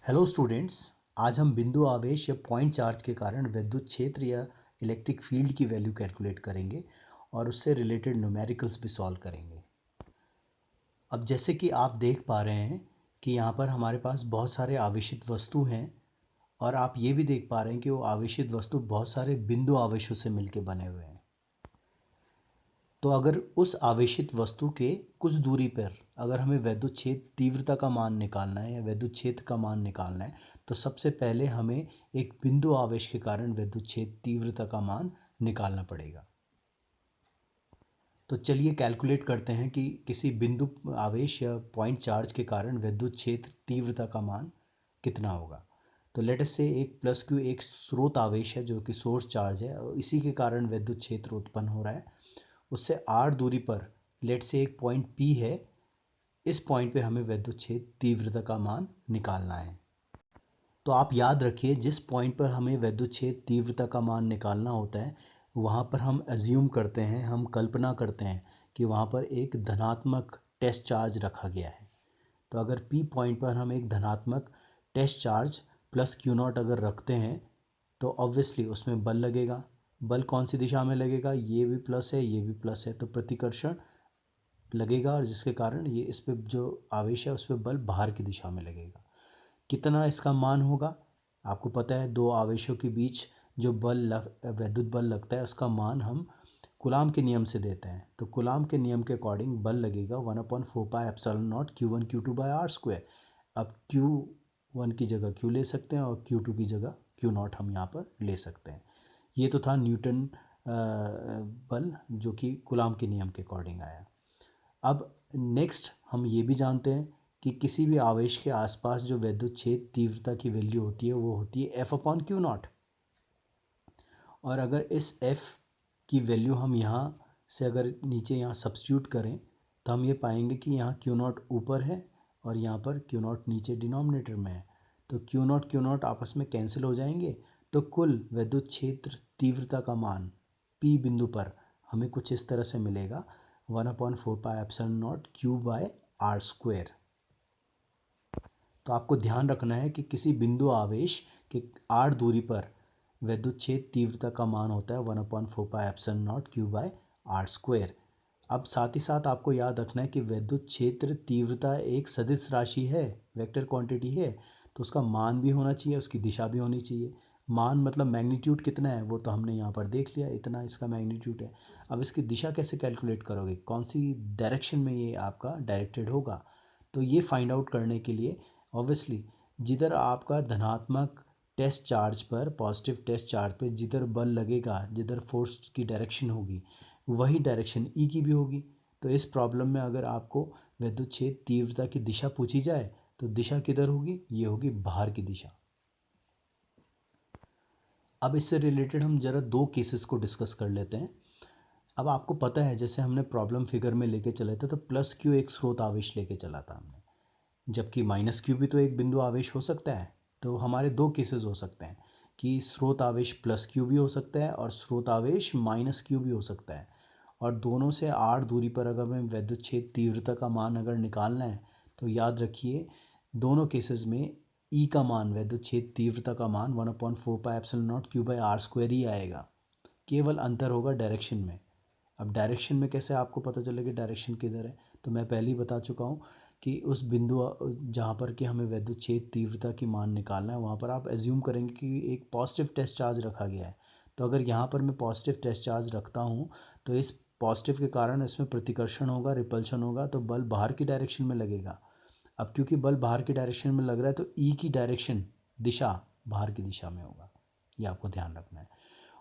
Hello students. आज हम बिंदु आवेश या पॉइंट चार्ज के कारण विद्युत क्षेत्र या इलेक्ट्रिक फील्ड की वैल्यू कैलकुलेट करेंगे और उससे रिलेटेड न्यूमेरिकल्स भी सॉल्व करेंगे। अब जैसे कि आप देख पा रहे हैं कि यहाँ पर हमारे पास बहुत सारे आवेशित वस्तु हैं और आप ये भी देख पा रहे हैं कि वो आवेशित वस्तु बहुत सारे बिंदु आवेशों से मिलकर बने हुए हैं। तो अगर उस आवेशित वस्तु के कुछ दूरी पर अगर हमें विद्युत क्षेत्र तीव्रता का मान निकालना है या विद्युत क्षेत्र का मान निकालना है तो सबसे पहले हमें एक बिंदु आवेश के कारण विद्युत क्षेत्र तीव्रता का मान निकालना पड़ेगा। तो चलिए कैलकुलेट करते हैं कि किसी बिंदु आवेश या पॉइंट चार्ज के कारण विद्युत क्षेत्र तीव्रता का मान कितना होगा। तो लेट अस से एक प्लस क्यू एक स्रोत आवेश है जो कि सोर्स चार्ज है और इसी के कारण विद्युत क्षेत्र उत्पन्न हो रहा है। उससे आर दूरी पर लेट से एक पॉइंट पी है, इस पॉइंट पे हमें विद्युत क्षेत्र तीव्रता का मान निकालना है। तो आप याद रखिए जिस पॉइंट पर हमें विद्युत क्षेत्र तीव्रता का मान निकालना होता है वहाँ पर हम एज्यूम करते हैं, हम कल्पना करते हैं कि वहाँ पर एक धनात्मक टेस्ट चार्ज रखा गया है। तो अगर पी पॉइंट पर हम एक धनात्मक test charge plus Q naught अगर रखते हैं तो ऑब्वियसली उसमें बल लगेगा। बल कौन सी दिशा में लगेगा, ये भी प्लस है ये भी प्लस है, तो प्रतिकर्षण लगेगा और जिसके कारण ये इस पर जो आवेश है उस पर बल बाहर की दिशा में लगेगा। कितना इसका मान होगा आपको पता है, दो आवेशों के बीच जो विद्युत बल लगता है उसका मान हम कूलाम के नियम से देते हैं। तो कूलाम के नियम के अकॉर्डिंग बल लगेगा 1/4πε0 Q1 Q2/r²। अब Q1 की जगह Q ले सकते हैं और Q2 की जगह Q0 हम यहाँ पर ले सकते हैं। ये तो था न्यूटन बल जो कि कूलाम के नियम के अकॉर्डिंग आया। अब नेक्स्ट हम ये भी जानते हैं कि किसी भी आवेश के आसपास जो विद्युत क्षेत्र तीव्रता की वैल्यू होती है वो होती है F/Q0। और अगर इस F की वैल्यू हम यहाँ से अगर नीचे यहाँ सब्स्टिट्यूट करें तो हम ये पाएंगे कि यहाँ Q0 ऊपर है और यहाँ पर Q0 नीचे डिनोमिनेटर में है। तो Q0 आपस में कैंसिल हो जाएंगे। तो कुल विद्युत क्षेत्र तीव्रता का मान P बिंदु पर हमें कुछ इस तरह से मिलेगा 1/4πε0 Q/r²। तो आपको ध्यान रखना है कि किसी बिंदु आवेश के r दूरी पर विद्युत क्षेत्र तीव्रता का मान होता है 1/4πε0 Q/r²। अब साथ ही साथ आपको याद रखना है कि विद्युत क्षेत्र तीव्रता एक सदिश राशि है, वेक्टर क्वांटिटी है, तो उसका मान भी होना चाहिए, उसकी दिशा भी होनी चाहिए। मान मतलब मैग्नीट्यूड कितना है वो तो हमने यहाँ पर देख लिया, इतना इसका मैग्नीट्यूड है। अब इसकी दिशा कैसे कैलकुलेट करोगे, कौन सी डायरेक्शन में ये आपका डायरेक्टेड होगा, तो ये फाइंड आउट करने के लिए ऑब्वियसली जिधर आपका धनात्मक टेस्ट चार्ज पर पॉजिटिव टेस्ट चार्ज पे जिधर बल लगेगा, जिधर फोर्स की डायरेक्शन होगी वही डायरेक्शन ई की भी होगी। तो इस प्रॉब्लम में अगर आपको विद्युत क्षेत्र तीव्रता की दिशा पूछी जाए तो दिशा किधर होगी, ये होगी बाहर की दिशा। अब इससे रिलेटेड हम जरा दो केसेस को डिस्कस कर लेते हैं। अब आपको पता है जैसे हमने प्रॉब्लम फिगर में लेके चले थे तो प्लस क्यू एक स्रोत आवेश लेके चला था हमने, जबकि माइनस क्यू भी तो एक बिंदु आवेश हो सकता है। तो हमारे दो केसेस हो सकते हैं कि स्रोत आवेश प्लस क्यू भी हो सकता है और स्रोत आवेश माइनस क्यू भी हो सकता है। और दोनों से आर दूरी पर अगर हमें विद्युत क्षेत्र तीव्रता का मान अगर निकालना है तो याद रखिए दोनों केसेस में ई का मान, विद्युत क्षेत्र तीव्रता का मान 1/4πε0 Q/r² ही आएगा, केवल अंतर होगा डायरेक्शन में। अब डायरेक्शन में कैसे आपको पता चलेगा डायरेक्शन किधर है, तो मैं पहले ही बता चुका हूँ कि उस बिंदु जहाँ पर कि हमें विद्युत क्षेत्र तीव्रता की मान निकालना है वहाँ पर आप एज्यूम करेंगे कि एक पॉजिटिव टेस्ट चार्ज रखा गया है। तो अगर यहाँ पर मैं पॉजिटिव टेस्ट चार्ज रखता हूँ तो इस पॉजिटिव के कारण इसमें प्रतिकर्षण होगा, रिपल्शन होगा, तो बल बाहर की डायरेक्शन में लगेगा। अब क्योंकि बल बाहर की डायरेक्शन में लग रहा है तो ई की डायरेक्शन, दिशा बाहर की दिशा में होगा, ये आपको ध्यान रखना है।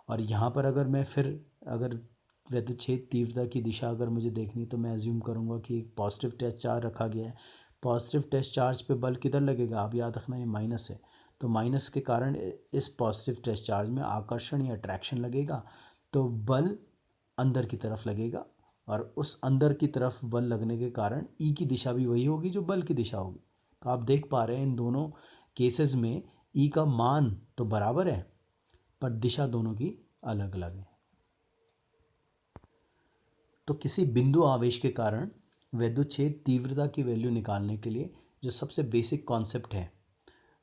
और यहाँ पर अगर मैं फिर अगर विद्युत क्षेत्र तीव्रता की दिशा अगर मुझे देखनी तो मैं एज्यूम करूँगा कि एक पॉजिटिव टेस्ट चार्ज रखा गया है। पॉजिटिव टेस्ट चार्ज पे बल किधर लगेगा, आप याद रखना ये माइनस है, तो माइनस के कारण इस पॉजिटिव टेस्ट चार्ज में आकर्षण या अट्रैक्शन लगेगा, तो बल अंदर की तरफ लगेगा और उस अंदर की तरफ बल लगने के कारण ई की दिशा भी वही होगी जो बल की दिशा होगी। तो आप देख पा रहे हैं इन दोनों केसेस में ई का मान तो बराबर है पर दिशा दोनों की अलग अलग है। तो किसी बिंदु आवेश के कारण विद्युत क्षेत्र तीव्रता की वैल्यू निकालने के लिए जो सबसे बेसिक कॉन्सेप्ट है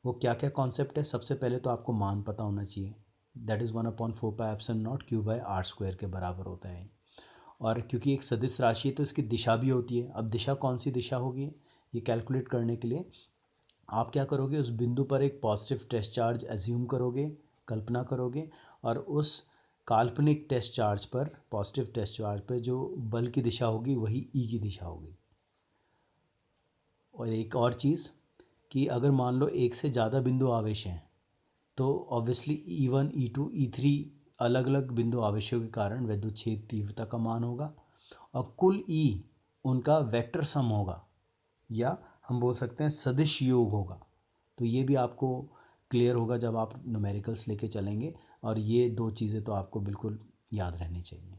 वो क्या क्या कॉन्सेप्ट है? सबसे पहले तो आपको मान पता होना चाहिए, दैट इज़ 1/4πε0 Q/r² के बराबर होता है। और क्योंकि एक सदिश राशि है तो इसकी दिशा भी होती है। अब दिशा कौन सी दिशा होगी ये कैलकुलेट करने के लिए आप क्या करोगे, उस बिंदु पर एक पॉजिटिव टेस्ट चार्ज एज्यूम करोगे, कल्पना करोगे, और उस काल्पनिक टेस्ट चार्ज पर, पॉजिटिव टेस्ट चार्ज पर जो बल की दिशा होगी वही ई की दिशा होगी। और एक और चीज़ कि अगर मान लो एक से ज़्यादा बिंदु आवेश हैं तो ऑब्वियसली E1 E2 E3 अलग अलग बिंदु आवेशों के कारण विद्युत क्षेत्र तीव्रता का मान होगा, और कुल E उनका वेक्टर सम होगा, या हम बोल सकते हैं सदिश योग होगा। तो ये भी आपको क्लियर होगा जब आप न्यूमेरिकल्स लेके चलेंगे, और ये दो चीज़ें तो आपको बिल्कुल याद रहनी चाहिए।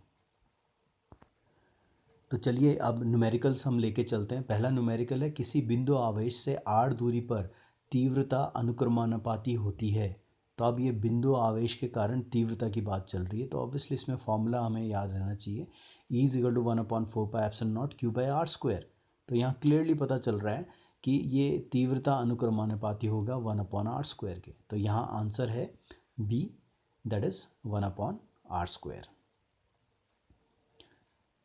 तो चलिए अब न्यूमेरिकल्स हम लेके चलते हैं। पहला न्यूमेरिकल है, किसी बिंदु आवेश से r दूरी पर तीव्रता अनुक्रमानुपाती होती है। तो अब ये बिंदु आवेश के कारण तीव्रता की बात चल रही है, तो ऑब्वियसली इसमें फॉर्मूला हमें याद रहना चाहिए, E = 1/4πε0 Q/r²। तो यहाँ क्लियरली पता चल रहा है कि ये तीव्रता अनुक्रमानुपाती होगा 1/r² के। तो यहाँ आंसर है B, that is 1/r²।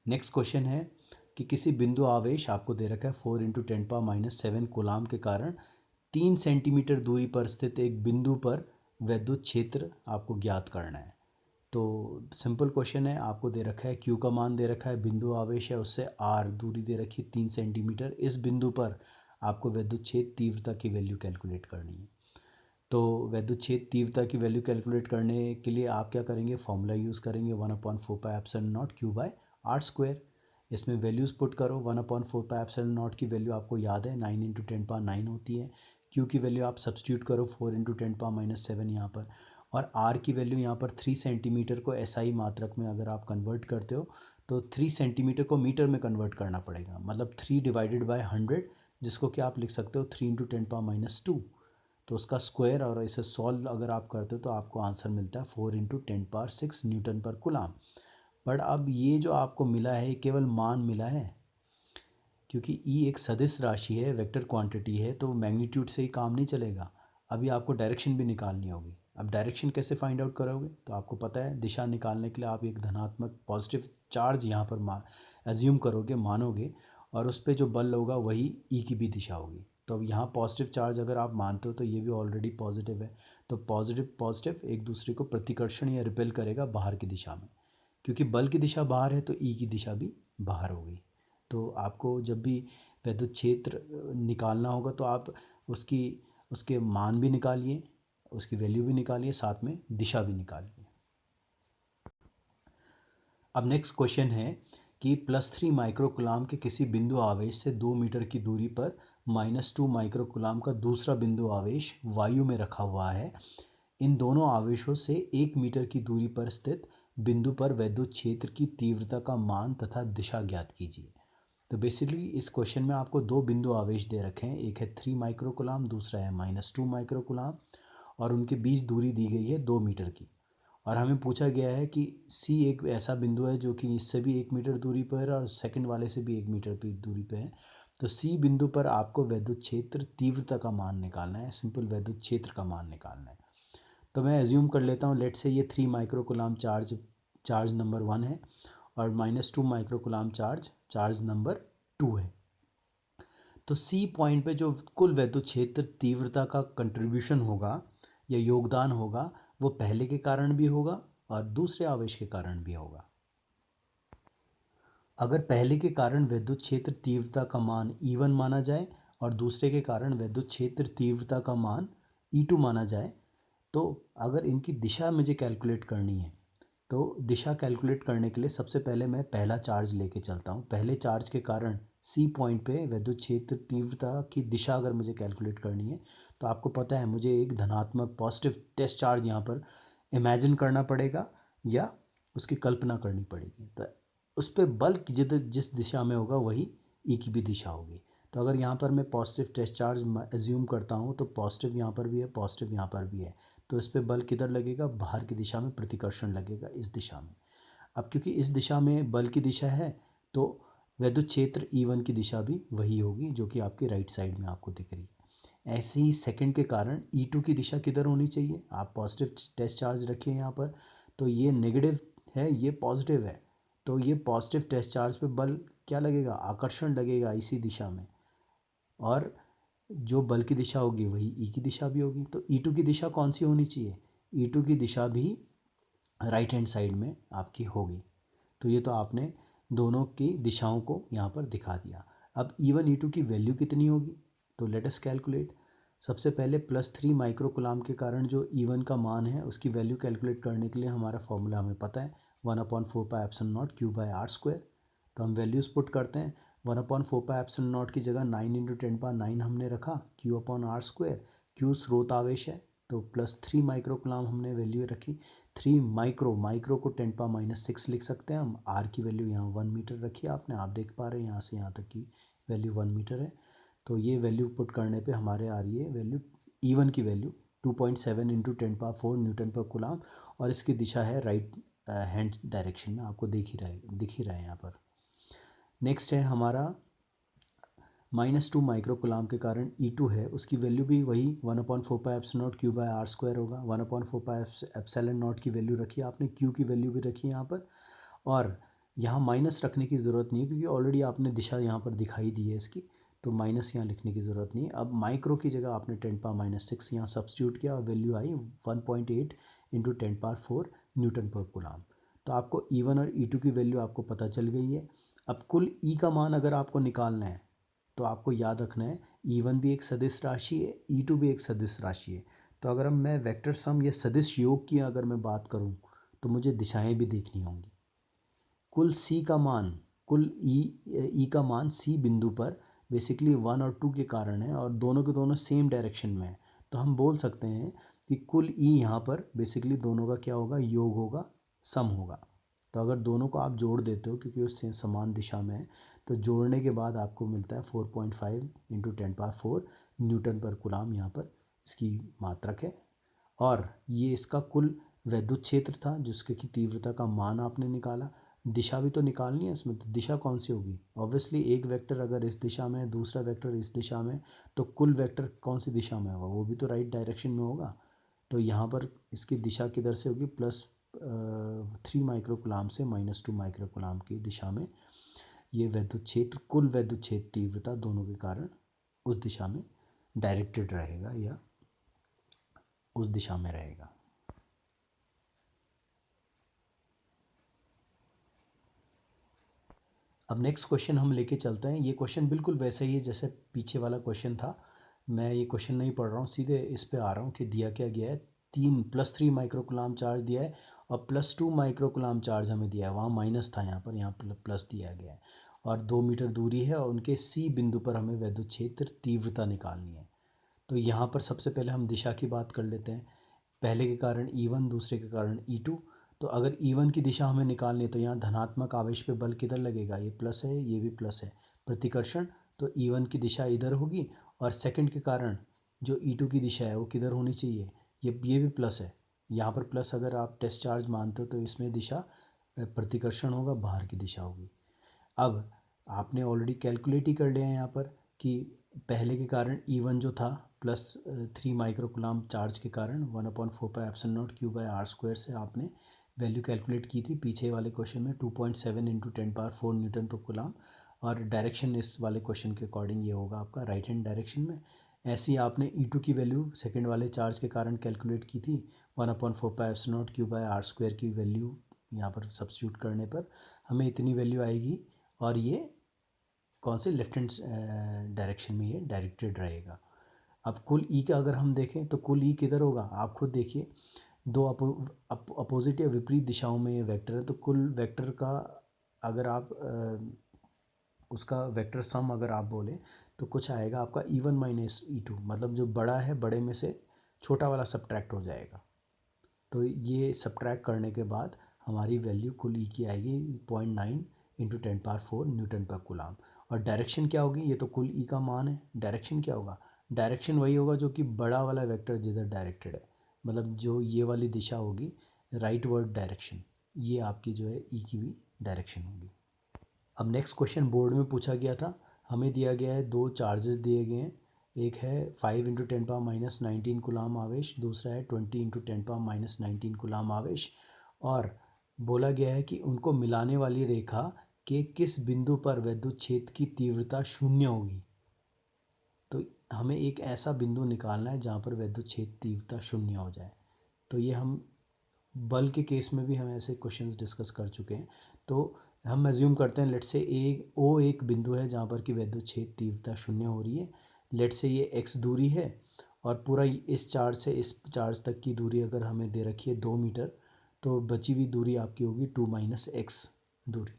Next question है कि किसी बिंदु आवेश आपको दे रखा है 4 × 10⁻⁷ कूलाम के कारण 3 सेंटीमीटर दूरी पर स्थित एक बिंदु पर विद्युत क्षेत्र आपको ज्ञात करना है। तो सिंपल क्वेश्चन है, आपको दे रखा है Q का मान दे रखा है, बिंदु आवेश है, उससे R दूरी दे रखी है 3 सेंटीमीटर। इस बिंदु पर आपको विद्युत क्षेत्र तीव्रता की वैल्यू कैलकुलेट करनी है। तो विद्युत क्षेत्र तीव्रता की वैल्यू कैलकुलेट करने के लिए आप क्या करेंगे, फॉर्मूला यूज़ करेंगे 1/4πε0 Q/r²। इसमें वैल्यूज़ पुट करो। 1/4πε0 की वैल्यू आपको याद है 9 × 10⁻9 होती है। Q की वैल्यू आप सब्सटीट्यूट करो 4 × 10⁻⁷ यहाँ पर, और R की वैल्यू यहाँ पर 3 सेंटीमीटर को SI मात्रक में अगर आप कन्वर्ट करते हो तो 3 सेंटीमीटर को मीटर में कन्वर्ट करना पड़ेगा, मतलब 3/100, जिसको कि आप लिख सकते हो 3 × 10⁻²। तो उसका स्क्वायर, और इसे सॉल्व अगर आप करते हो तो आपको आंसर मिलता है 4 × 10⁻6 न्यूटन पर कूलाम। बट अब ये जो आपको मिला है केवल मान मिला है, क्योंकि ई एक सदिश राशि है, वेक्टर क्वांटिटी है, तो मैग्नीट्यूड से ही काम नहीं चलेगा। अभी आपको डायरेक्शन भी निकालनी होगी। अब डायरेक्शन कैसे फाइंड आउट करोगे, तो आपको पता है दिशा निकालने के लिए आप एक धनात्मक पॉजिटिव चार्ज यहाँ पर एज्यूम करोगे, मानोगे, और उस पर जो बल होगा वही ई की भी दिशा होगी। तो अब यहाँ पॉजिटिव चार्ज अगर आप मानते हो तो ये भी ऑलरेडी पॉजिटिव है, तो पॉजिटिव पॉजिटिव एक दूसरे को प्रतिकर्षण या रिपेल करेगा बाहर की दिशा में। क्योंकि बल की दिशा बाहर है तो ई की दिशा भी बाहर होगी। तो आपको जब भी विद्युत क्षेत्र निकालना होगा तो आप उसके मान भी निकालिए, उसकी वैल्यू भी निकालिए, साथ में दिशा भी निकालिए। अब नेक्स्ट क्वेश्चन है कि +3 माइक्रोकूलाम के किसी बिंदु आवेश से 2 मीटर की दूरी पर -2 माइक्रोकूलाम का दूसरा बिंदु आवेश वायु में रखा हुआ है। इन दोनों आवेशों से 1 मीटर की दूरी पर स्थित बिंदु पर विद्युत क्षेत्र की तीव्रता का मान तथा दिशा ज्ञात कीजिए। तो बेसिकली इस क्वेश्चन में आपको दो बिंदु आवेश दे रखे हैं, एक है 3 माइक्रोकूलाम, दूसरा है -2 माइक्रोकूलाम, और उनके बीच दूरी दी गई है 2 मीटर की। और हमें पूछा गया है कि C एक ऐसा बिंदु है जो कि इससे भी 1 मीटर दूरी पर है और सेकंड वाले से भी 1 मीटर की दूरी पर है। तो C बिंदु पर आपको विद्युत क्षेत्र तीव्रता का मान निकालना है, सिंपल विद्युत क्षेत्र का मान निकालना है। तो मैं एज्यूम कर लेता हूँ, लेट से ये 3 माइक्रोकूलाम चार्ज नंबर 1 है, और -2 माइक्रोकूलाम चार्ज नंबर 2 है। तो C पॉइंट पे जो कुल विद्युत क्षेत्र तीव्रता का कंट्रीब्यूशन होगा या योगदान होगा, वो पहले के कारण भी होगा और दूसरे आवेश के कारण भी होगा। अगर पहले के कारण विद्युत क्षेत्र तीव्रता का मान E1 माना जाए और दूसरे के कारण विद्युत क्षेत्र तीव्रता का मान E2 माना जाए, तो अगर इनकी दिशा मुझे कैलकुलेट करनी है तो दिशा कैलकुलेट करने के लिए सबसे पहले मैं पहला चार्ज लेके चलता हूँ। पहले चार्ज के कारण C पॉइंट पे विद्युत क्षेत्र तीव्रता की दिशा अगर मुझे कैलकुलेट करनी है तो आपको पता है मुझे एक धनात्मक पॉजिटिव टेस्ट चार्ज यहाँ पर इमेजिन करना पड़ेगा या उसकी कल्पना करनी पड़ेगी। तो उस पर बल जिस दिशा में होगा वही ई की भी दिशा होगी। तो अगर यहाँ पर मैं पॉजिटिव टेस्ट चार्ज एज्यूम करता हूँ तो पॉजिटिव यहाँ पर भी है, पॉजिटिव यहाँ पर भी है, तो इस पर बल किधर लगेगा, बाहर की दिशा में प्रतिकर्षण लगेगा, इस दिशा में। अब क्योंकि इस दिशा में बल की दिशा है तो विद्युत क्षेत्र E1 की दिशा भी वही होगी जो कि आपकी राइट साइड में आपको दिख रही है। ऐसे ही सेकंड के कारण E2 की दिशा किधर होनी चाहिए, आप पॉजिटिव टेस्ट चार्ज रखिए यहाँ पर, तो ये नेगेटिव है, ये पॉजिटिव है, तो ये पॉजिटिव टेस्ट चार्ज पे बल क्या लगेगा, आकर्षण लगेगा इसी दिशा में, और जो बल की दिशा होगी वही ई की दिशा भी होगी। तो E2 की दिशा कौन सी होनी चाहिए, E2 की दिशा भी राइट हैंड साइड में आपकी होगी। तो ये तो आपने दोनों की दिशाओं को यहाँ पर दिखा दिया। अब E1 E2 की वैल्यू कितनी होगी, तो लेट अस कैलकुलेट। सबसे पहले +3 माइक्रो कूलाम के कारण जो E1 का मान है उसकी वैल्यू कैलकुलेट करने के लिए हमारा फॉर्मूला हमें पता है 1/4πε0 Q/r²। तो हम वैल्यूज़ पुट करते हैं, 1/4πε0 की जगह 9 × 10⁹ हमने रखा Q/r²। Q स्रोत आवेश है तो +3 माइक्रो कूलाम हमने वैल्यू रखी। 3 माइक्रो को 10⁻⁻6 लिख सकते हैं हम। आर की वैल्यू यहाँ 1 मीटर रखी है आपने, आप देख पा रहे हैं यहाँ से यहाँ तक की वैल्यू 1 मीटर है। तो ये वैल्यू पुट करने पे हमारे आ रही है वैल्यू E1 की वैल्यू 2.7 × 10⁴ न्यूटन पर कूलाम, और इसकी दिशा है राइट हैंड डायरेक्शन में, आपको दिख ही रहा है यहाँ पर। नेक्स्ट है हमारा -2 माइक्रो कूलाम के कारण E2 है, उसकी वैल्यू भी वही 1/4πε0 Q/r² होगा। 1/4πε0 की वैल्यू रखी आपने, Q की वैल्यू भी रखी यहाँ पर, और यहाँ माइनस रखने की ज़रूरत नहीं है क्योंकि ऑलरेडी आपने दिशा यहाँ पर दिखाई दी है इसकी, तो माइनस यहाँ लिखने की ज़रूरत नहीं है। अब माइक्रो की जगह आपने 10⁻⁻6 यहाँ सब्स्टिट्यूट किया और वैल्यू आई 1.8 × 10⁴ न्यूटन पर कूलाम। तो आपको E1 और E2 की वैल्यू आपको पता चल गई है। अब कुल E का मान अगर आपको निकालना है तो आपको याद रखना है E1 भी एक सदिश राशि है, E2 भी एक सदिश राशि है। तो अगर मैं वेक्टर सम या सदिश योग की अगर मैं बात करूं तो मुझे दिशाएं भी देखनी होंगी। कुल C का मान, कुल E का मान C बिंदु पर बेसिकली 1 और 2 के कारण है और दोनों के दोनों सेम डायरेक्शन में है। तो हम बोल सकते हैं कि कुल E यहाँ पर बेसिकली दोनों का क्या होगा, योग होगा, सम होगा। तो अगर दोनों को आप जोड़ देते हो क्योंकि वो समान दिशा में है, तो जोड़ने के बाद आपको मिलता है 4.5 × 10⁴ न्यूटन पर कूलाम, यहाँ पर इसकी मात्रक है। और ये इसका कुल वैद्युत क्षेत्र था जिसके की तीव्रता का मान आपने निकाला। दिशा भी तो निकालनी है इसमें, तो दिशा कौन सी होगी, ऑब्वियसली एक वेक्टर अगर इस दिशा में है, दूसरा वेक्टर इस दिशा में, तो कुल वेक्टर कौन सी दिशा में होगा, वो भी तो राइट डायरेक्शन में होगा। तो यहाँ पर इसकी दिशा किधर से होगी, +3 माइक्रो कूलाम से -2 माइक्रो कूलाम की दिशा में ये वैद्युत क्षेत्र, कुल वैद्युत क्षेत्र तीव्रता दोनों के कारण उस दिशा में डायरेक्टेड रहेगा या उस दिशा में रहेगा। अब नेक्स्ट क्वेश्चन हम लेके चलते हैं। ये क्वेश्चन बिल्कुल वैसा ही है जैसे पीछे वाला क्वेश्चन था। मैं ये क्वेश्चन नहीं पढ़ रहा हूँ, सीधे इस पे आ रहा हूँ कि दिया क्या गया है। +3 माइक्रो कूलाम चार्ज दिया है और +2 माइक्रो कूलाम चार्ज हमें दिया है, वहाँ माइनस था, यहाँ पर यहाँ प्लस दिया गया है, और 2 मीटर दूरी है और उनके C बिंदु पर हमें वैद्युत क्षेत्र तीव्रता निकालनी है। तो यहाँ पर सबसे पहले हम दिशा की बात कर लेते हैं। पहले के कारण E1, दूसरे के कारण E2। तो अगर E1 की दिशा हमें निकालनी है तो यहाँ धनात्मक आवेश पे बल किधर लगेगा, ये प्लस है, ये भी प्लस है, प्रतिकर्षण। तो E1 की दिशा इधर होगी, और सेकंड के कारण जो E2 की दिशा है वो किधर होनी चाहिए, ये भी प्लस है। यहाँ पर प्लस अगर आप टेस्ट चार्ज मानते हो तो इसमें दिशा प्रतिकर्षण होगा, बाहर की दिशा होगी। अब आपने ऑलरेडी कैलकुलेट ही कर लिया है यहाँ पर कि पहले के कारण E1 जो था +3 माइक्रो कूलाम चार्ज के कारण 1/4πε0 Q/r² से आपने वैल्यू कैलकुलेट की थी पीछे वाले क्वेश्चन में 2.7 × 10⁴ न्यूटन पर कूलाम, और डायरेक्शन इस वाले क्वेश्चन के अकॉर्डिंग ये होगा आपका राइट हैंड डायरेक्शन में। ऐसे ही आपने E2 की वैल्यू सेकेंड वाले चार्ज के कारण कैलकुलेट की थी 1/4πε0 Q/r² की वैल्यू यहाँ पर सब्स्टिट्यूट करने पर हमें इतनी वैल्यू आएगी, और ये कौन से लेफ्ट हैंड डायरेक्शन में ये डायरेक्टेड रहेगा। अब कुल E का अगर हम देखें तो कुल E किधर होगा, आप खुद देखिए, दो अपोजिट या विपरीत दिशाओं में ये वेक्टर है, तो कुल वेक्टर का अगर आप उसका वेक्टर सम अगर आप बोले तो कुछ आएगा आपका E1 - E2, मतलब जो बड़ा है बड़े में से छोटा वाला सब्ट्रैक्ट हो जाएगा। तो ये सब्ट्रैक्ट करने के बाद हमारी वैल्यू कुल E की आएगी 0.9 × 10⁴ न्यूटन पर कूलाम। और डायरेक्शन क्या होगी, ये तो कुल E का मान है, डायरेक्शन क्या होगा, डायरेक्शन वही होगा जो कि बड़ा वाला वेक्टर जिधर डायरेक्टेड है, मतलब जो ये वाली दिशा होगी राइट वर्ड डायरेक्शन, ये आपकी जो है E की भी डायरेक्शन होगी। अब नेक्स्ट क्वेश्चन बोर्ड में पूछा गया था, हमें दिया गया है दो चार्जेस दिए गए हैं एक है 5 × 10⁻⁹ कूलाम आवेश, दूसरा है 20 × 10⁻⁹ कूलाम आवेश। और बोला गया है कि उनको मिलाने वाली रेखा के किस बिंदु पर विद्युत क्षेत्र की तीव्रता शून्य होगी। तो हमें एक ऐसा बिंदु निकालना है जहाँ पर विद्युत क्षेत्र तीव्रता शून्य हो जाए। तो ये हम बल के केस में भी हम ऐसे क्वेश्चंस डिस्कस कर चुके हैं। तो हम एज्यूम करते हैं लेट से एक बिंदु है जहाँ पर कि विद्युत क्षेत्र तीव्रता शून्य हो रही है। लेट से ये x दूरी है और पूरा इस चार्ज से इस चार्ज तक की दूरी अगर हमें दे रखी है 2 मीटर, तो बची हुई दूरी आपकी होगी 2 - x दूरी।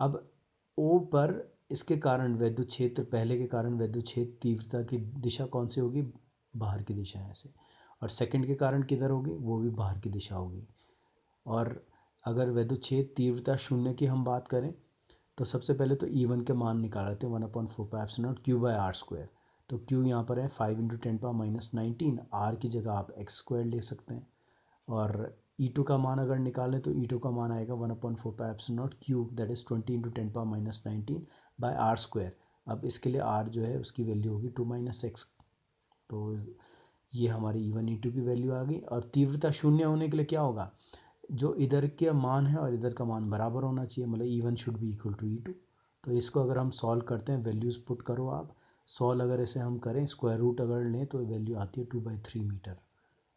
अब O पर इसके कारण विद्युत क्षेत्र, पहले के कारण विद्युत क्षेत्र तीव्रता की दिशा कौन सी होगी, बाहर की दिशा है ऐसे। और सेकंड के कारण किधर होगी, वो भी बाहर की दिशा होगी। और अगर विद्युत क्षेत्र तीव्रता शून्य की हम बात करें तो सबसे पहले तो E1 के मान निकाल लेते हैं, 1/4πε0 Q/r²। तो Q यहाँ पर है 5 × 10⁻⁹, R की जगह आप x² ले सकते हैं। और E2 का मान अगर निकालें तो E2 का मान आएगा 1/4πε0 Q, दैट इज़ 20 × 10⁻⁹/r²। अब इसके लिए R जो है उसकी वैल्यू होगी 2 - x। तो ये हमारी E1 E2 की वैल्यू आ गई। और तीव्रता शून्य होने के लिए क्या होगा, जो इधर का मान है और इधर का मान बराबर होना चाहिए, मतलब E1 should be equal to E2। तो इसको अगर हम सॉल्व करते हैं, वैल्यूज़ पुट करो आप, सॉल्व अगर इसे हम करें, स्क्वायर रूट अगर लें तो वैल्यू आती है 2/3 मीटर।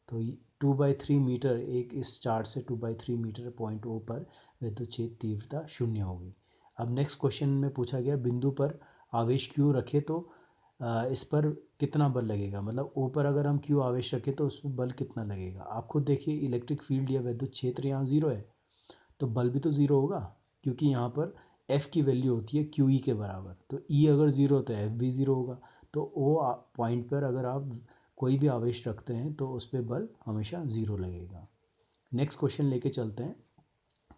तो 2/3 मीटर, एक इस चार्ट से 2/3 मीटर पॉइंट O पर विद्युत क्षेत्र तीव्रता शून्य होगी। अब नेक्स्ट क्वेश्चन में पूछा गया बिंदु पर आवेश क्यों रखे तो इस पर कितना बल लगेगा, मतलब O पर अगर हम क्यों आवेश रखें तो उस पर बल कितना लगेगा। आप खुद देखिए, इलेक्ट्रिक फील्ड या विद्युत क्षेत्र यहाँ ज़ीरो है तो बल भी तो ज़ीरो होगा, क्योंकि यहाँ पर F की वैल्यू होती है QE के बराबर। तो E अगर ज़ीरो तो F भी ज़ीरो होगा। तो O पॉइंट पर अगर आप कोई भी आवेश रखते हैं तो उस पर बल हमेशा ज़ीरो लगेगा। नेक्स्ट क्वेश्चन लेके चलते हैं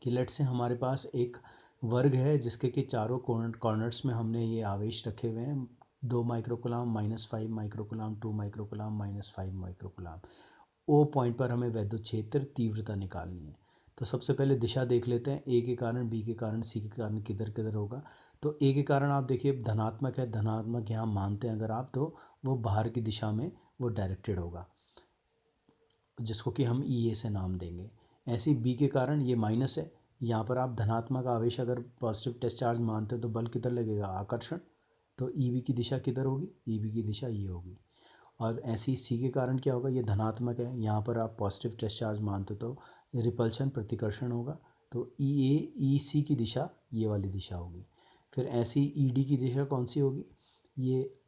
कि लेट से हमारे पास एक वर्ग है जिसके कि चारों कॉर्नर्स में हमने ये आवेश रखे हुए हैं, 2 microcoulomb, -5 microcoulomb, 2 microcoulomb, -5 microcoulomb. O point पर हमें विद्युत क्षेत्र तीव्रता निकालनी है। तो सबसे पहले दिशा देख लेते हैं, ए के कारण, बी के कारण, सी के कारण किधर किधर होगा। तो ए के कारण आप देखिए धनात्मक है, धनात्मक यहाँ मानते हैं अगर आप, तो वो बाहर की दिशा में वो डायरेक्टेड होगा, जिसको कि हम ई ए से नाम देंगे। ऐसे ही बी के कारण ये माइनस है, यहाँ पर आप धनात्मक आवेश अगर पॉजिटिव टेस्ट चार्ज मानते हैं तो बल किधर लगेगा, आकर्षण। तो ई बी की दिशा किधर होगी, ई बी की दिशा ये होगी। और ऐसे ही सी के कारण क्या होगा, ये धनात्मक है, यहाँ पर आप पॉजिटिव टेस्ट चार्ज मानते हो तो रिपल्शन, प्रतिकर्षण होगा। तो ई ए ई सी की दिशा ये वाली दिशा होगी। फिर ऐसी ई डी की दिशा कौन सी होगी, ये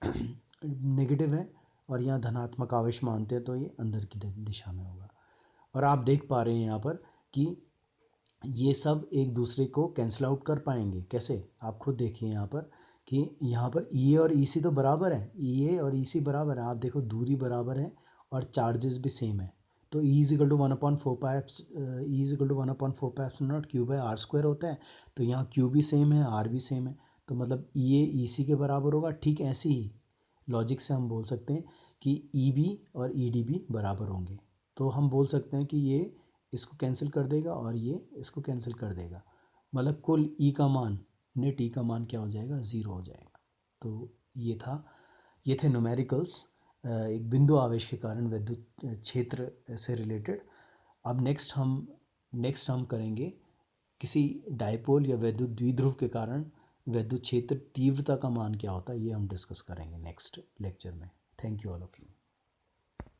नेगेटिव है और यहाँ धनात्मक आवेश मानते हैं तो ये अंदर की दिशा में होगा। और आप देख पा रहे हैं यहाँ पर कि ये सब एक दूसरे को कैंसिल आउट कर पाएंगे, कैसे, आप खुद देखिए यहाँ पर कि यहाँ पर ई ए और ई सी तो बराबर है, ई ए और ई सी बराबर है, आप देखो दूरी बराबर है और चार्जेस भी सेम है। तो E = 1/4πε0 Q/r² होता है। तो यहाँ Q भी सेम है, R भी सेम है, तो मतलब ई ए ई सी के बराबर होगा। ठीक ऐसे ही लॉजिक से हम बोल सकते हैं कि ई बी और ई डी भी बराबर होंगे। तो हम बोल सकते हैं कि ये इसको कैंसिल कर देगा और ये इसको कैंसिल कर देगा, मतलब कुल ई का मान, नेट ई का मान क्या हो जाएगा, ज़ीरो हो जाएगा। तो ये थे न्यूमेरिकल्स एक बिंदु आवेश के कारण विद्युत क्षेत्र से रिलेटेड। अब नेक्स्ट हम करेंगे किसी डायपोल या विद्युत द्विध्रुव के कारण विद्युत क्षेत्र तीव्रता का मान क्या होता है, ये हम डिस्कस करेंगे नेक्स्ट लेक्चर में। Thank you all of you.